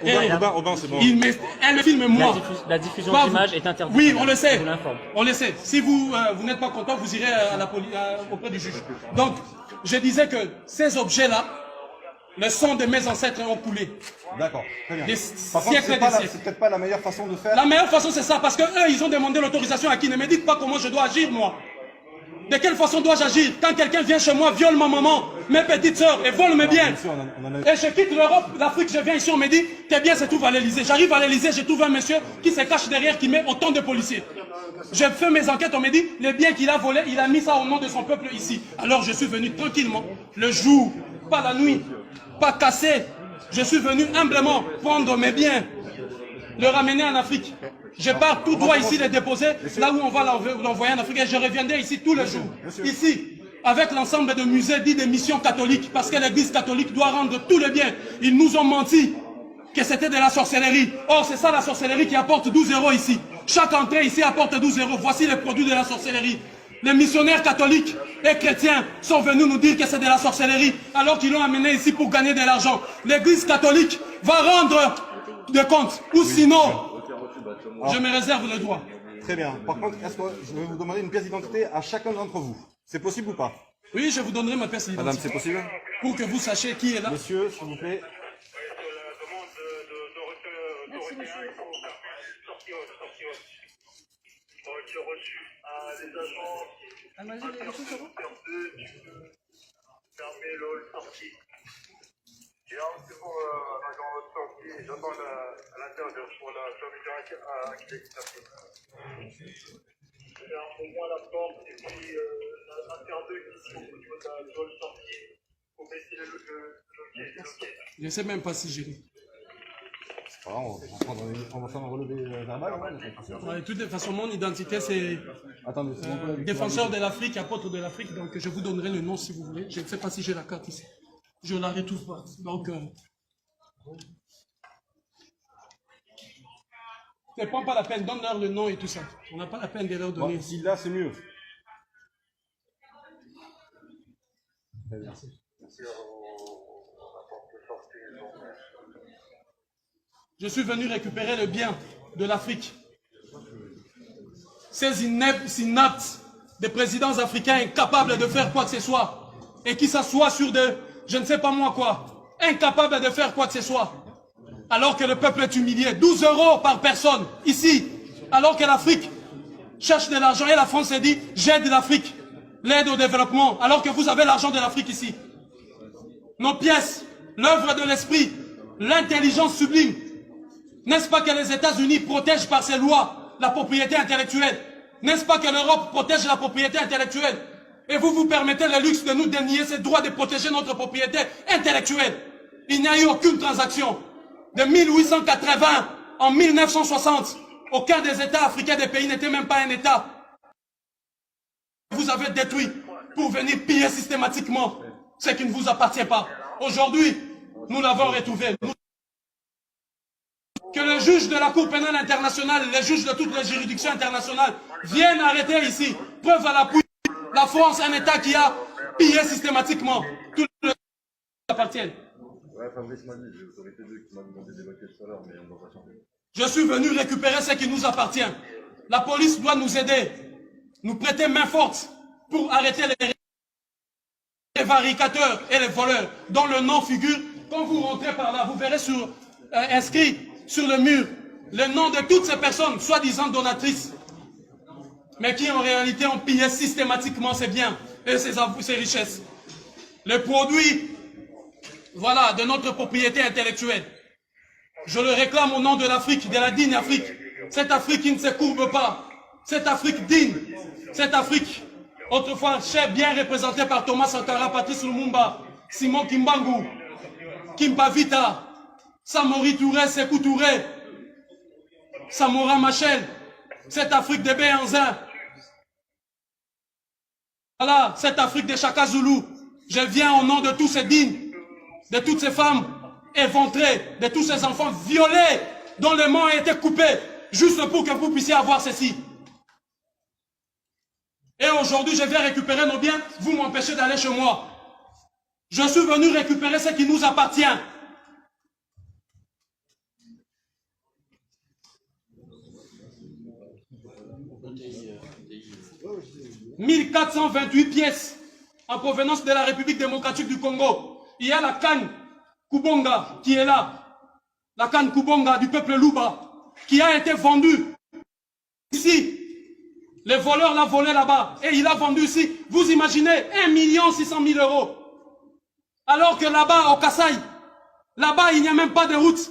Aubin, c'est bon. Elle me filme moi. La diffusion d'images est interdite. Oui, on le sait. Je vous l'informe. On le sait. Si vous n'êtes pas content, vous irez à auprès du juge. Donc, je disais que ces objets-là, le sang de mes ancêtres ont coulé. D'accord, très bien. Des Par contre, siècles et des siècles. c'est peut-être pas la meilleure façon de faire. La meilleure façon, c'est ça, parce que eux, ils ont demandé l'autorisation à qui? Ne me dites pas comment je dois agir, moi. De quelle façon dois-je agir quand quelqu'un vient chez moi, viole ma maman, mes petites sœurs et vole mes biens? Et je quitte l'Europe, l'Afrique, je viens ici, on me dit, tes biens se trouvent à l'Elysée. J'arrive à l'Elysée, je trouve un monsieur qui se cache derrière, qui met autant de policiers. Je fais mes enquêtes, on me dit, les biens qu'il a volés, il a mis ça au nom de son peuple ici. Alors je suis venu tranquillement, le jour, pas la nuit, pas cassé. Je suis venu humblement prendre mes biens, le ramener en Afrique. Je pars tout droit ici les déposer, là où on va l'envoyer en Afrique. Et je reviendrai ici tous les jours. Ici, avec l'ensemble de musées dits des missions catholiques, parce que l'église catholique doit rendre tous les biens. Ils nous ont menti que c'était de la sorcellerie. Or, c'est ça la sorcellerie qui apporte 12 € ici. Chaque entrée ici apporte 12 €. Voici les produits de la sorcellerie. Les missionnaires catholiques et chrétiens sont venus nous dire que c'est de la sorcellerie, alors qu'ils l'ont amené ici pour gagner de l'argent. L'église catholique va rendre des comptes, ou sinon, je me réserve le droit. Très bien. Par contre, est-ce que je vais vous demander une pièce d'identité à chacun d'entre vous? C'est possible ou pas? Oui, je vous donnerai ma pièce d'identité. Madame, c'est possible? Pour que vous sachiez qui est là. Monsieur, s'il vous plaît. C'est pour l'agent sortie, j'attends à l'intérieur pour la fermeture accessible. Pour moi la porte et puis l'intérieur ici au niveau de la zone sortie pour baisser le loquet. Je ne sais même pas si j'ai dit. On va faire un relevé verbal. De toute façon, mon identité c'est défenseur de l'Afrique, apôtre de l'Afrique, donc je vous donnerai le nom si vous voulez. Je ne sais pas si j'ai la carte ici. Je ne la retrouve pas. Donc, ne prends pas la peine, donne-leur le nom et tout ça. On n'a pas la peine de leur donner. Si là, c'est mieux. Merci. Je suis venu récupérer le bien de l'Afrique. Ces inaptes des présidents africains incapables de faire quoi que ce soit et qui s'assoient sur des, je ne sais pas moi quoi, incapables de faire quoi que ce soit. Alors que le peuple est humilié. 12 € par personne, ici. Alors que l'Afrique cherche de l'argent et la France s'est dit, j'aide l'Afrique, l'aide au développement, alors que vous avez l'argent de l'Afrique ici. Nos pièces, l'œuvre de l'esprit, l'intelligence sublime. N'est-ce pas que les États-Unis protègent par ces lois la propriété intellectuelle? N'est-ce pas que l'Europe protège la propriété intellectuelle? Et vous vous permettez le luxe de nous dénier ce droit de protéger notre propriété intellectuelle. Il n'y a eu aucune transaction. De 1880 en 1960, aucun des États africains des pays n'était même pas un État. Vous avez détruit pour venir piller systématiquement ce qui ne vous appartient pas. Aujourd'hui, nous l'avons retrouvé. Que le juge de la Cour pénale internationale, les juges de toutes les juridictions internationales viennent arrêter ici. Preuve à l'appui, la France, un État qui a pillé systématiquement tout le qui appartiennent. Je suis venu récupérer ce qui nous appartient. La police doit nous aider, nous prêter main forte pour arrêter les prévaricateurs et les voleurs dont le nom figure. Quand vous rentrez par là, vous verrez inscrit sur le mur le nom de toutes ces personnes, soi-disant donatrices, mais qui en réalité ont pillé systématiquement ses biens et ses richesses. Les produits, voilà, de notre propriété intellectuelle. Je le réclame au nom de l'Afrique, de la digne Afrique. Cette Afrique qui ne se courbe pas. Cette Afrique digne. Cette Afrique, autrefois bien représentée par Thomas Sankara, Patrice Lumumba, Simon Kimbangu, Kimpa Vita, Samori Touré, Sékou Touré, Samora Machel, cette Afrique de Béhanzin. Voilà, cette Afrique de Chaka Zulu. Je viens au nom de tous ces dignes, de toutes ces femmes éventrées, de tous ces enfants violés, dont les mains ont été coupées, juste pour que vous puissiez avoir ceci. Et aujourd'hui, je viens récupérer nos biens, vous m'empêchez d'aller chez moi. Je suis venu récupérer ce qui nous appartient. 1428 pièces en provenance de la République démocratique du Congo. Il y a la canne Kubonga qui est là. La canne Kubonga du peuple Luba qui a été vendue ici. Les voleurs l'ont volé là-bas et il a vendu ici. Vous imaginez 1 600 000 €. Alors que là-bas, au Kasaï, là-bas, il n'y a même pas de route.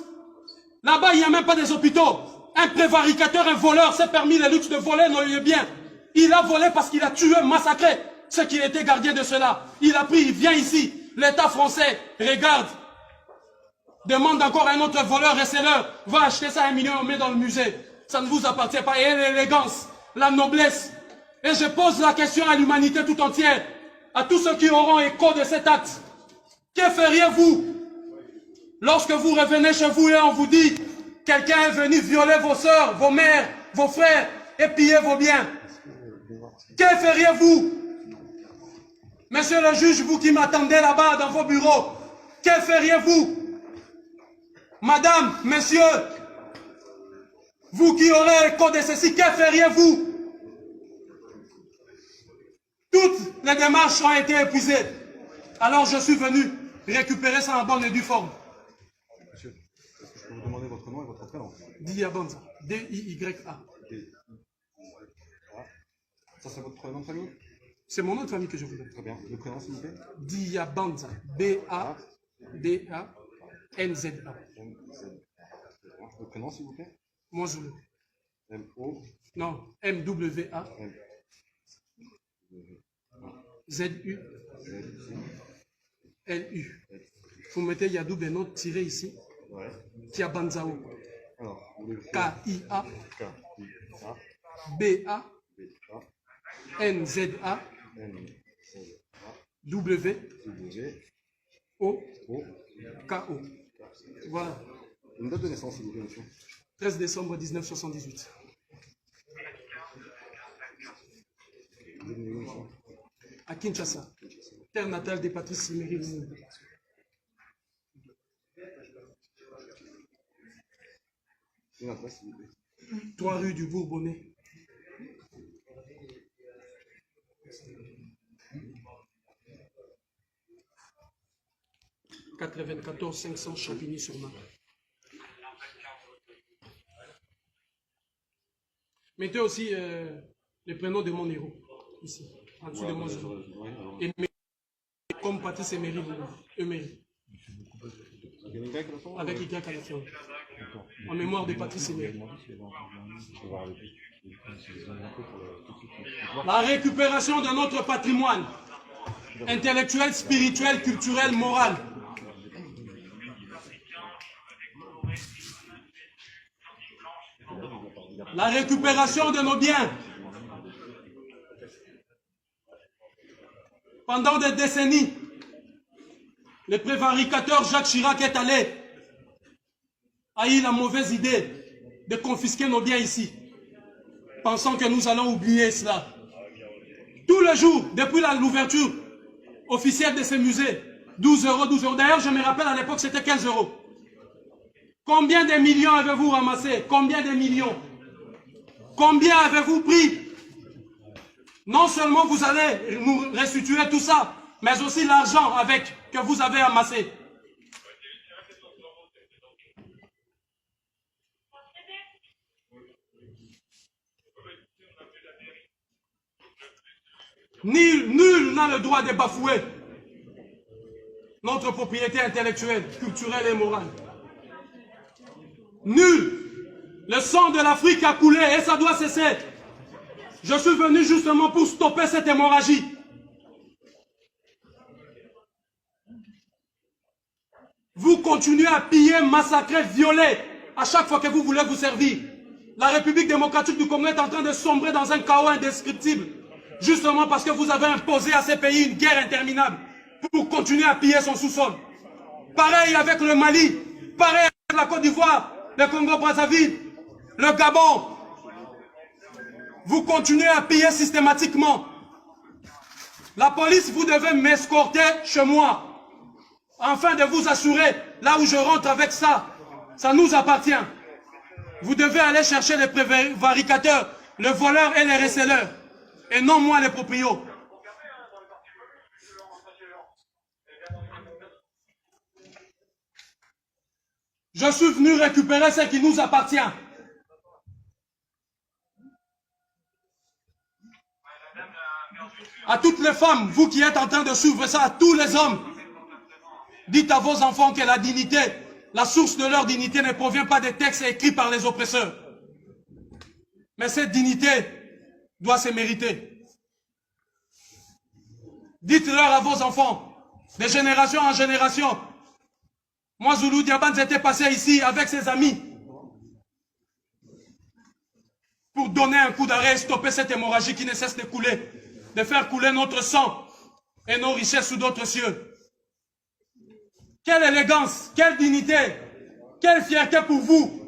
Là-bas, il n'y a même pas des hôpitaux. Un prévaricateur, un voleur s'est permis le luxe de voler nos biens. Il a volé parce qu'il a tué, massacré ceux qui étaient gardiens de cela. Il a pris, il vient ici. L'État français regarde. Demande encore à un autre voleur, restez-le. Va acheter ça à 1 million, on met dans le musée. Ça ne vous appartient pas. Et l'élégance, la noblesse. Et je pose la question à l'humanité tout entière. À tous ceux qui auront écho de cet acte. Que feriez-vous lorsque vous revenez chez vous et on vous dit quelqu'un est venu violer vos sœurs, vos mères, vos frères et piller vos biens? Que feriez-vous? Monsieur le juge, vous qui m'attendez là-bas dans vos bureaux, que feriez-vous? Madame, messieurs, vous qui aurez écho de ceci, que feriez-vous? Toutes les démarches ont été épuisées. Alors je suis venu récupérer ça en bonne et due forme. Monsieur, est-ce que je peux vous demander votre nom et votre prénom? Diabanza. D-I-Y-A. Ça, c'est votre nom de famille? C'est mon nom de famille que je vous donne. Très bien. Le prénom, s'il vous plaît? Diabanza. B-A-D-A-N-Z-A. Le prénom, s'il vous plaît? Moi, je le. M-O. Non, M-W-A. Z-U. L-U. Vous mettez Yadou Beno tiré ici. Ouais. Diabanzao. Alors, K-I-A. K-I-A. B-A. B-A. N-Z-A. N-Z-A. W. W. O. O. K-O. Voilà. Une date de naissance, s'il vous plaît, monsieur. 13 décembre 1978. Vous êtes né où, monsieur? À Kinshasa. Terre natale des Patrice Emery Lumumba. Une adresse, s'il vous plaît. 3 rue du Bourbonnais. « 94 500 Champigny-sur-Marne. » Mettez aussi les prénoms de mon héros, ici, en dessous de mon héros. Comme Patrice Emery, Emery. Avec Y à la fin. En mémoire de Patrice Emery. La récupération de notre patrimoine intellectuel, spirituel, culturel, moral. La récupération de nos biens. Pendant des décennies, le prévaricateur Jacques Chirac est allé, a eu la mauvaise idée de confisquer nos biens ici, pensant que nous allons oublier cela. Tous les jours, depuis l'ouverture officielle de ces musées, 12 €, 12 €. D'ailleurs, je me rappelle à l'époque, c'était 15 €. Combien de millions avez-vous ramassé? Combien de millions? Combien avez-vous pris? Non seulement vous allez nous restituer tout ça, mais aussi l'argent avec que vous avez amassé. Nul n'a le droit de bafouer notre propriété intellectuelle, culturelle et morale. Nul. Le sang de l'Afrique a coulé et ça doit cesser. Je suis venu justement pour stopper cette hémorragie. Vous continuez à piller, massacrer, violer à chaque fois que vous voulez vous servir. La République démocratique du Congo est en train de sombrer dans un chaos indescriptible. Justement parce que vous avez imposé à ces pays une guerre interminable pour continuer à piller son sous-sol. Pareil avec le Mali, pareil avec la Côte d'Ivoire, le Congo-Brazzaville, le Gabon. Vous continuez à piller systématiquement. La police, vous devez m'escorter chez moi, afin de vous assurer, là où je rentre avec ça, ça nous appartient. Vous devez aller chercher les prévaricateurs, le voleur et les receleurs, et non moi les proprios. Je suis venu récupérer ce qui nous appartient. À toutes les femmes, vous qui êtes en train de suivre ça, à tous les hommes, dites à vos enfants que la dignité, la source de leur dignité ne provient pas des textes écrits par les oppresseurs. Mais cette dignité doit se mériter. Dites-leur à vos enfants, de génération en génération. Moi, Zulu Diabans était passé ici avec ses amis pour donner un coup d'arrêt et stopper cette hémorragie qui ne cesse de couler, de faire couler notre sang et nos richesses sous d'autres cieux. Quelle élégance, quelle dignité, quelle fierté pour vous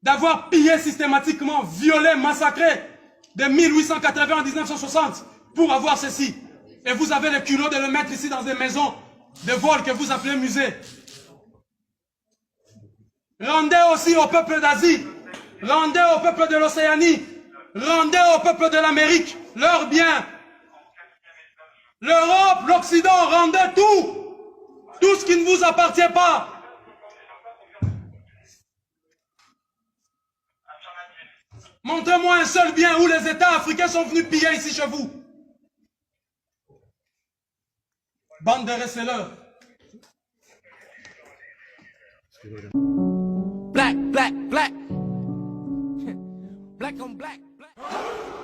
d'avoir pillé systématiquement, violé, massacré de 1880 à 1960 pour avoir ceci. Et vous avez le culot de le mettre ici dans des maisons de vol que vous appelez musée. Rendez aussi au peuple d'Asie, rendez au peuple de l'Océanie, rendez au peuple de l'Amérique leurs biens. L'Europe, l'Occident, rendez tout, tout ce qui ne vous appartient pas. Montrez-moi un seul bien où les États africains sont venus piller ici chez vous. Bande de receleurs. Black, black, black. Black on black, black.